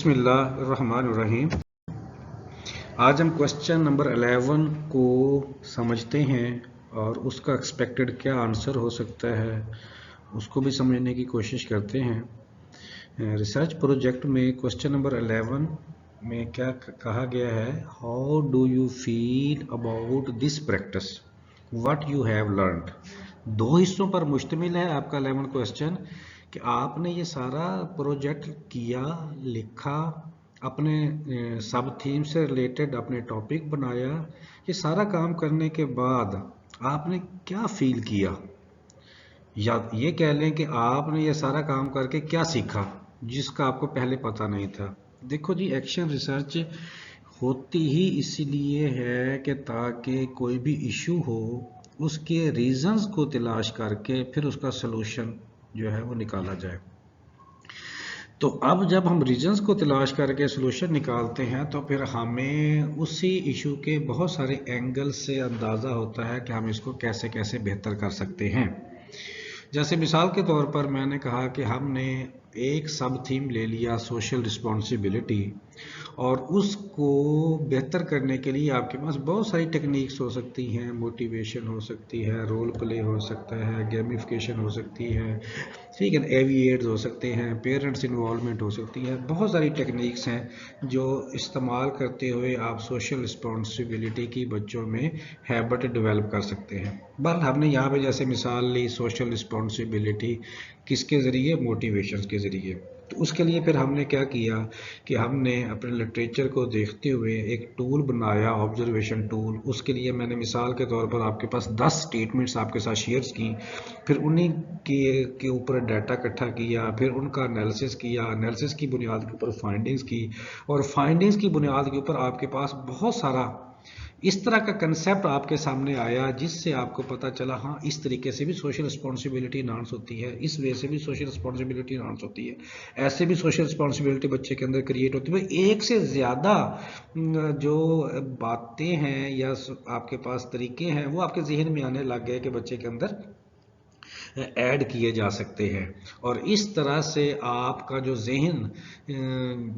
बिस्मिल्लाहिर्रहमानिर्रहीम। आज हम क्वेश्चन नंबर 11 को समझते हैं और उसका एक्सपेक्टेड क्या आंसर हो सकता है उसको भी समझने की कोशिश करते हैं। रिसर्च प्रोजेक्ट में क्वेश्चन नंबर 11 में क्या कहा गया है, how do you feel about this practice, what you have learned. दो हिस्सों पर मुश्तमिल है आपका 11 क्वेश्चन कि आपने ये सारा प्रोजेक्ट किया, लिखा, अपने सब थीम से रिलेटेड अपने टॉपिक बनाया। ये सारा काम करने के बाद आपने क्या फील किया, या ये कह लें कि आपने ये सारा काम करके क्या सीखा जिसका आपको पहले पता नहीं था। देखो जी, एक्शन रिसर्च होती ही इसीलिए है कि ताकि कोई भी इशू हो उसके रीजंस को तलाश करके फिर उसका सलूशन जो है वो निकाला जाए। तो अब जब हम रीजंस को तलाश करके सलूशन निकालते हैं तो फिर हमें उसी इशू के बहुत सारे एंगल से अंदाज़ा होता है कि हम इसको कैसे कैसे बेहतर कर सकते हैं। जैसे मिसाल के तौर पर मैंने कहा कि हमने एक सब थीम ले लिया सोशल रिस्पॉन्सिबिलिटी, और उसको बेहतर करने के लिए आपके पास बहुत सारी टेक्निक्स हो सकती हैं। मोटिवेशन हो सकती है, रोल प्ले हो सकता है, गेमिफिकेशन हो सकती है, ठीक है, एविएट्स हो सकते हैं, पेरेंट्स इन्वॉल्वमेंट हो सकती है। बहुत सारी टेक्निक्स हैं जो इस्तेमाल करते हुए आप सोशल रिस्पॉन्सिबिलिटी की बच्चों में हैबिट डेवलप कर सकते हैं। बस हमने यहाँ पे जैसे मिसाल ली सोशल रिस्पॉन्सिबिलिटी किसके ज़रिए, मोटिवेशन के ज़रिए। तो उसके लिए फिर हमने क्या किया कि हमने अपने लिटरेचर को देखते हुए एक टूल बनाया, ऑब्जर्वेशन टूल। उसके लिए मैंने मिसाल के तौर पर आपके पास 10 स्टेटमेंट्स आपके साथ शेयर्स की, फिर उन्हीं के ऊपर डाटा इकट्ठा किया, फिर उनका एनालिसिस किया, एनालिसिस की बुनियाद के ऊपर फाइंडिंग्स की, और फाइंडिंग्स की बुनियाद के ऊपर आपके पास बहुत सारा इस तरह का कंसेप्ट आपके सामने आया जिससे आपको पता चला, हाँ इस तरीके से भी सोशल रिस्पॉन्सिबिलिटी इनहांस होती है, इस वे से भी सोशल रिस्पॉन्सिबिलिटी इनहांस होती है, ऐसे भी सोशल रिस्पॉन्सिबिलिटी बच्चे के अंदर क्रिएट होती है। एक से ज़्यादा जो बातें हैं या आपके पास तरीके हैं वो आपके जहन में आने लग गए कि बच्चे के अंदर ऐड किए जा सकते हैं। और इस तरह से आपका जो जहन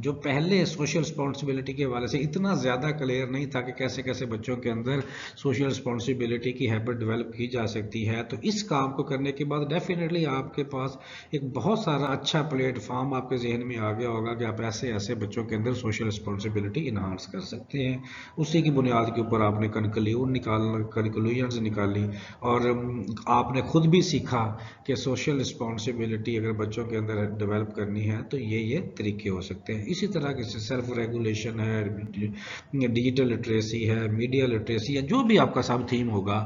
जो पहले सोशल रिस्पॉन्सिबिलिटी के हवाले से इतना ज़्यादा क्लियर नहीं था कि कैसे कैसे बच्चों के अंदर सोशल रिस्पॉन्सिबिलिटी की हैबिट डेवलप की जा सकती है, तो इस काम को करने के बाद डेफिनेटली आपके पास एक बहुत सारा अच्छा प्लेटफॉर्म आपके जहन में आ गया होगा कि आप ऐसे ऐसे बच्चों के अंदर सोशल रिस्पॉन्सिबिलिटी इन्हांस कर सकते हैं। उसी की बुनियाद के ऊपर आपने कंक्लूजन्स निकाली, और आपने खुद भी सीखा कि सोशल रिस्पॉन्सिबिलिटी अगर बच्चों के अंदर डेवलप करनी है तो ये तरीके हो सकते हैं। इसी तरह के सेल्फ रेगुलेशन है, डिजिटल लिटरेसी है, मीडिया लिटरेसी है, जो भी आपका सब थीम होगा।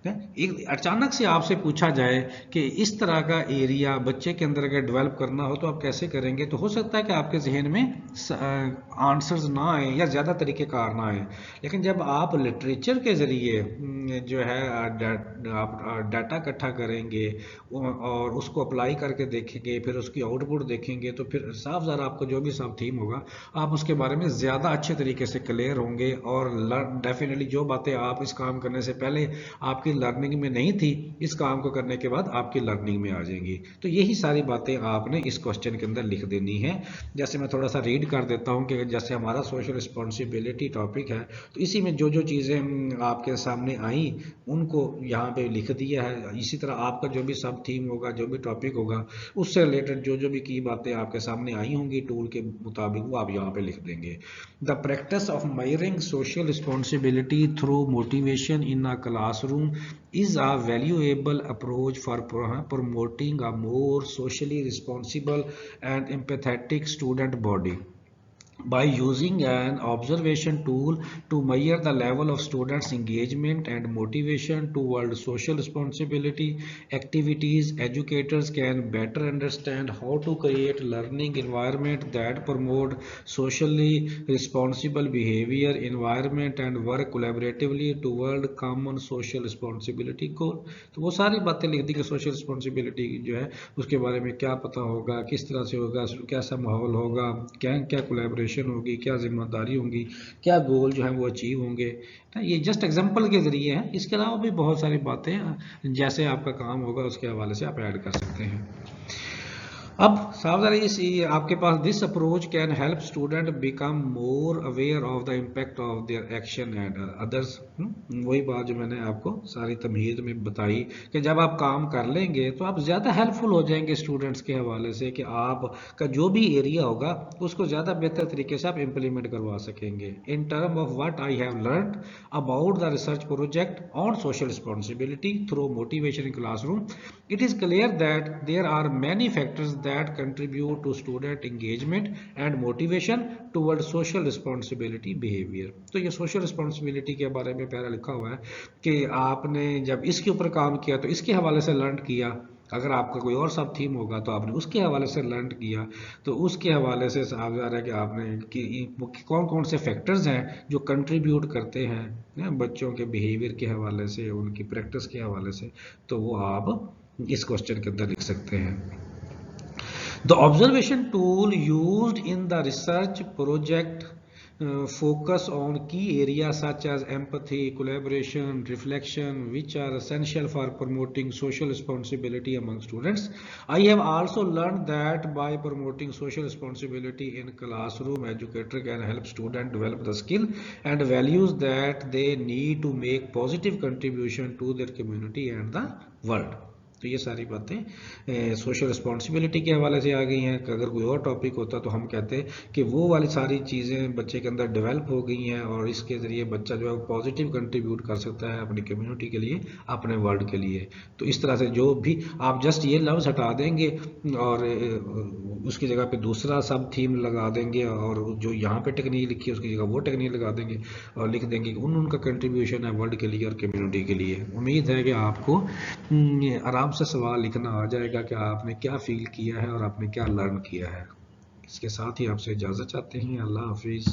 एक अचानक से आपसे पूछा जाए कि इस तरह का एरिया बच्चे के अंदर अगर डेवलप करना हो तो आप कैसे करेंगे, तो हो सकता है कि आपके जहन में आंसर्स ना आए या ज़्यादा तरीक़ेकार ना आए। लेकिन जब आप लिटरेचर के ज़रिए जो है आप डाटा इकट्ठा करेंगे और उसको अप्लाई करके देखेंगे, फिर उसकी आउटपुट देखेंगे, तो फिर साफ ज़रा आपको जो भी सब थीम होगा आप उसके बारे में ज़्यादा अच्छे तरीके से क्लियर होंगे। और डेफिनेटली जो बातें आप इस काम करने से पहले आपकी लर्निंग में नहीं थी, इस काम को करने के बाद आपकी लर्निंग में आ जाएंगी। तो यही सारी बातें आपने इस क्वेश्चन के अंदर लिख देनी है। जैसे मैं थोड़ा सा रीड कर देता हूँ कि जैसे हमारा सोशल रिस्पॉन्सिबिलिटी टॉपिक है, तो इसी में जो जो चीज़ें आपके सामने आई उनको यहाँ पे लिख दिया है। इसी तरह आपका जो भी सब थीम होगा, जो भी टॉपिक होगा, उससे रिलेटेड जो जो भी की बातें आपके सामने आई होंगी टूल के मुताबिक वो आप यहाँ पे लिख देंगे। The practice of measuring social responsibility through motivation in a classroom is a valuable approach for promoting a more socially responsible and empathetic student body. By using an observation tool to measure the level of students' engagement and motivation toward social responsibility activities, educators can better understand how to create learning environment that promote socially responsible behavior, environment and work collaboratively toward common social responsibility goal। तो वो सारी बातें लिख दी कि social responsibility जो है उसके बारे में क्या पता होगा, किस तरह से होगा, कैसा माहौल होगा, क्या क्या कोलैबोरेशन होगी, क्या जिम्मेदारी होंगी, क्या गोल जो है वो अचीव होंगे। ये जस्ट एग्जांपल के ज़रिए है, इसके अलावा भी बहुत सारी बातें जैसे आपका काम होगा उसके हवाले से आप ऐड कर सकते हैं। अब सावधानी, इस आपके पास this approach can help student become more aware of the impact of their action and others. वही बात जो मैंने आपको सारी तमहीद में बताई कि जब आप काम कर लेंगे तो आप ज़्यादा हेल्पफुल हो जाएंगे स्टूडेंट्स के हवाले से, कि आपका जो भी एरिया होगा उसको ज़्यादा बेहतर तरीके से आप इम्प्लीमेंट करवा सकेंगे। In term of what I have learn about the research project on social responsibility through motivation in classroom, it is clear that there are many factors that contribute to student engagement and motivation towards social responsibility behavior। तो ये social responsibility के बारे में पहले लिखा हुआ है कि आपने जब इसके ऊपर काम किया तो इसके हवाले से लर्न किया, अगर आपका कोई और सब थीम होगा तो आपने उसके हवाले से लर्न किया, तो उसके हवाले से साफ जा रहा है कि आपने कि कौन कौन से फैक्टर्स हैं जो कंट्रीब्यूट करते हैं बच्चों के बिहेवियर के हवाले से, उनकी प्रैक्टिस के हवाले से, तो वो आप इस क्वेश्चन के अंदर लिख सकते हैं। The observation tool used in the research project focus on key areas such as empathy, collaboration, reflection, which are essential for promoting social responsibility among students. I have also learned that by promoting social responsibility in classroom, educator can help students develop the skill and values that they need to make positive contribution to their community and the world। तो ये सारी बातें social responsibility के हवाले से आ गई हैं। अगर कोई और टॉपिक होता तो हम कहते हैं कि वो वाली सारी चीज़ें बच्चे के अंदर डेवलप हो गई हैं और इसके ज़रिए बच्चा जो है पॉजिटिव कंट्रीब्यूट कर सकता है अपनी कम्युनिटी के लिए, अपने वर्ल्ड के लिए। तो इस तरह से जो भी आप जस्ट ये लफ्ज़ हटा देंगे और उसकी जगह पे दूसरा सब थीम लगा देंगे और जो यहाँ पे टेक्निक लिखी है उसकी जगह वो टेक्निक लगा देंगे और लिख देंगे कि उनका कंट्रीब्यूशन है वर्ल्ड के लिए और कम्युनिटी के लिए। उम्मीद है कि आपको आराम से सवाल लिखना आ जाएगा कि आपने क्या फील किया है और आपने क्या लर्न किया है। इसके साथ ही आपसे इजाज़त चाहते हैं। अल्लाह हाफिज़।